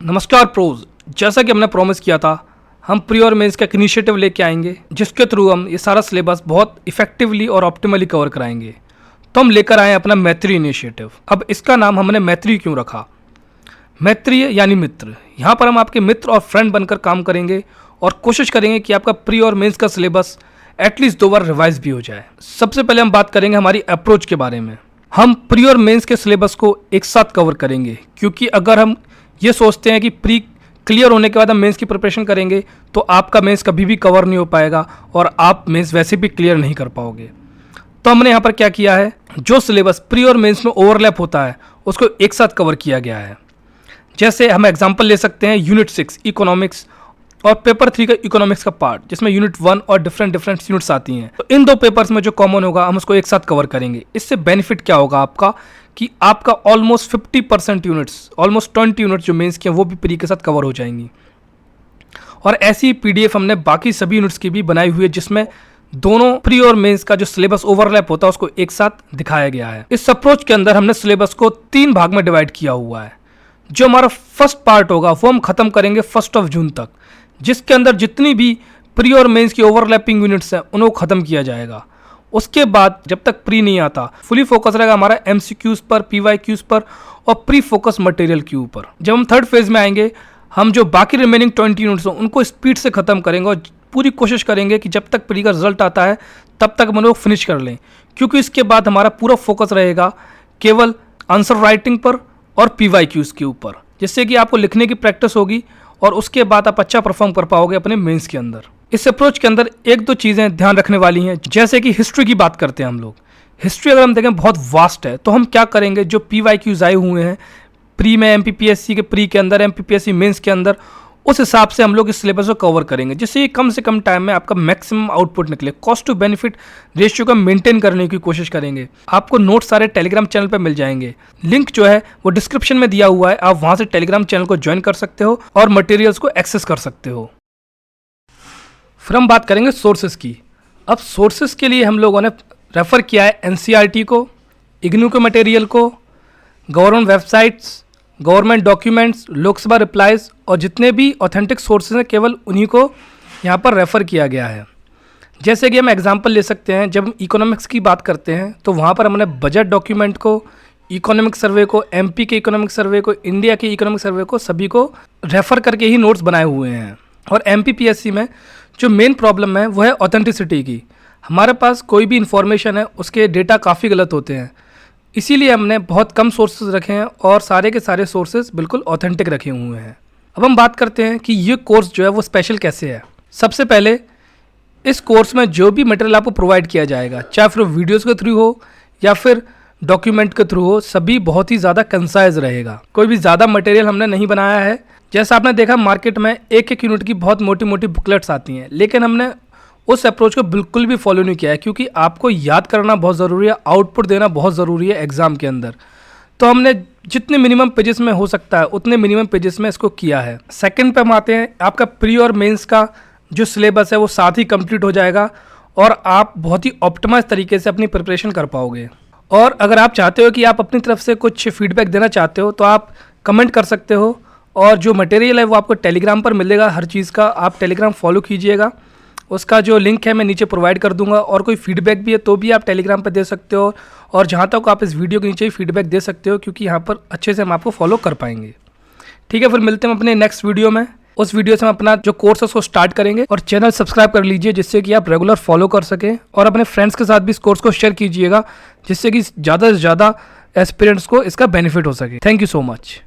नमस्कार प्रोज। जैसा कि हमने प्रॉमिस किया था, हम प्री और मेंस का एक इनिशिएटिव लेके आएंगे जिसके थ्रू हम ये सारा सिलेबस बहुत इफेक्टिवली और ऑप्टिमली कवर कराएंगे। तो हम लेकर आए अपना मैत्री इनिशिएटिव। अब इसका नाम हमने मैत्री क्यों रखा? मैत्री यानी मित्र। यहाँ पर हम आपके मित्र और फ्रेंड बनकर काम करेंगे और कोशिश करेंगे कि आपका प्री और मेंस का सिलेबस एटलीस्ट 2 बार रिवाइज भी हो जाए। सबसे पहले हम बात करेंगे हमारी अप्रोच के बारे में। हम प्री और मेंस के सिलेबस को एक साथ कवर करेंगे, क्योंकि अगर हम ये सोचते हैं कि प्री क्लियर होने के बाद हम मेंस की प्रिपरेशन करेंगे तो आपका मेंस कभी भी कवर नहीं हो पाएगा और आप मेंस वैसे भी क्लियर नहीं कर पाओगे। तो हमने यहाँ पर क्या किया है, जो सिलेबस प्री और मेंस में ओवरलैप होता है उसको एक साथ कवर किया गया है। जैसे हम एग्जांपल ले सकते हैं यूनिट 6 इकोनॉमिक्स और पेपर 3 का इकोनॉमिक्स का पार्ट, जिसमें यूनिट 1 और डिफरेंट यूनिट्स आती हैं। तो इन 2 पेपर्स में जो कॉमन होगा हम उसको एक साथ कवर करेंगे। इससे बेनिफिट क्या होगा आपका कि आपका ऑलमोस्ट 50% यूनिट्स, ऑलमोस्ट 20 यूनिट्स जो मेंस के हैं वो भी प्री के साथ कवर हो जाएंगी। और ऐसी पीडीएफ हमने बाकी सभी यूनिट्स की भी बनाई हुई है जिसमें दोनों प्री और मेंस का जो सिलेबस ओवरलैप होता है उसको एक साथ दिखाया गया है। इस अप्रोच के अंदर हमने सिलेबस को 3 भाग में डिवाइड किया हुआ है। जो हमारा फर्स्ट पार्ट होगा वो हम खत्म करेंगे 1 जून तक, जिसके अंदर जितनी भी प्री और मेंस की ओवरलैपिंग यूनिट्स हैं उनको खत्म किया जाएगा। उसके बाद जब तक प्री नहीं आता, फुली फोकस रहेगा हमारा एमसीक्यूज पर, पीवाईक्यूज पर और प्री फोकस मटेरियल के ऊपर। जब हम थर्ड फेज में आएंगे, हम जो बाकी रिमेनिंग 20 यूनिट्स हैं उनको स्पीड से खत्म करेंगे और पूरी कोशिश करेंगे कि जब तक प्री का रिजल्ट आता है तब तक हम लोग फिनिश कर लें, क्योंकि इसके बाद हमारा पूरा फोकस रहेगा केवल आंसर राइटिंग पर और पीवाईक्यूज के ऊपर, जिससे कि आपको लिखने की प्रैक्टिस होगी और उसके बाद आप अच्छा परफॉर्म कर पाओगे अपने मेंस के अंदर। इस अप्रोच के अंदर 1-2 चीज़ें ध्यान रखने वाली हैं, जैसे कि हिस्ट्री की बात करते हैं हम लोग। हिस्ट्री अगर हम देखें बहुत वास्ट है, तो हम क्या करेंगे, जो पीवाईक्यूज आए हुए हैं प्री में, एमपीपीएससी के प्री के अंदर, एमपीपीएससी मेंस के अंदर, उस हिसाब से हम लोग इस सिलेबस को कवर करेंगे, जिससे कम से कम टाइम में आपका मैक्सिमम आउटपुट निकले। कॉस्ट टू बेनिफिट रेशियो को मेंटेन करने की कोशिश करेंगे। आपको नोट सारे टेलीग्राम चैनल पर मिल जाएंगे। लिंक जो है वो डिस्क्रिप्शन में दिया हुआ है, आप वहाँ से टेलीग्राम चैनल को ज्वाइन कर सकते हो और मटेरियल्स को एक्सेस कर सकते हो। फिर हम बात करेंगे सोर्सेज की। अब सोर्सेज के लिए हम लोगों ने रेफ़र किया है एनसीईआरटी को, इग्नू के मटेरियल को, government websites, government documents, Lok Sabha replies और जितने भी ऑथेंटिक सोर्सेज हैं केवल उन्हीं को यहाँ पर रेफ़र किया गया है। जैसे कि हम एग्जांपल ले सकते हैं, जब हम इकोनॉमिक्स की बात करते हैं तो वहाँ पर हमने बजट डॉक्यूमेंट को, इकोनॉमिक सर्वे को, एमपी के इकोनॉमिक सर्वे को, इंडिया के इकोनॉमिक सर्वे को, सभी को रेफ़र करके ही नोट्स बनाए हुए हैं। और एमपीपीएससी में जो मेन प्रॉब्लम है वो है ऑथेंटिसिटी की। हमारे पास कोई भी इन्फॉर्मेशन है उसके डेटा काफ़ी गलत होते हैं, इसीलिए हमने बहुत कम सोर्सेज रखे हैं और सारे के सारे सोर्सेज बिल्कुल ऑथेंटिक रखे हुए हैं। अब हम बात करते हैं कि ये कोर्स जो है वो स्पेशल कैसे है। सबसे पहले इस कोर्स में जो भी मटेरियल आपको प्रोवाइड किया जाएगा, चाहे फिर वीडियोज़ के थ्रू हो या फिर डॉक्यूमेंट के थ्रू हो, सभी बहुत ही ज़्यादा कंसाइज रहेगा। कोई भी ज़्यादा मटेरियल हमने नहीं बनाया है। जैसा आपने देखा मार्केट में एक यूनिट की बहुत मोटी मोटी बुकलेट्स आती हैं, लेकिन हमने उस अप्रोच को बिल्कुल भी फॉलो नहीं किया है, क्योंकि आपको याद करना बहुत ज़रूरी है, आउटपुट देना बहुत ज़रूरी है एग्ज़ाम के अंदर। तो हमने जितने मिनिमम पेजेस में हो सकता है उतने मिनिमम पेजेस में इसको किया है। सेकंड पे हम आते हैं, आपका प्री और मेंस का जो सिलेबस है वो साथ ही कंप्लीट हो जाएगा और आप बहुत ही ऑप्टिमाइज तरीके से अपनी प्रिपरेशन कर पाओगे। और अगर आप चाहते हो कि आप अपनी तरफ से कुछ फीडबैक देना चाहते हो तो आप कमेंट कर सकते हो, और जो मटेरियल है वो आपको टेलीग्राम पर मिलेगा हर चीज़ का। आप टेलीग्राम फॉलो कीजिएगा, उसका जो लिंक है मैं नीचे प्रोवाइड कर दूंगा। और कोई फीडबैक भी है तो भी आप टेलीग्राम पर दे सकते हो, और जहाँ तक आप इस वीडियो के नीचे ही फीडबैक दे सकते हो, क्योंकि यहाँ पर अच्छे से हम आपको फॉलो कर पाएंगे। ठीक है, फिर मिलते हैं अपने नेक्स्ट वीडियो में। उस वीडियो से हम अपना जो कोर्स है उसको स्टार्ट करेंगे। और चैनल सब्सक्राइब कर लीजिए जिससे कि आप रेगुलर फॉलो कर सकें, और अपने फ्रेंड्स के साथ भी इस कोर्स को शेयर कीजिएगा जिससे कि ज़्यादा से ज़्यादा एस्पिरेंट्स को इसका बेनिफिट हो सके। Thank you so much.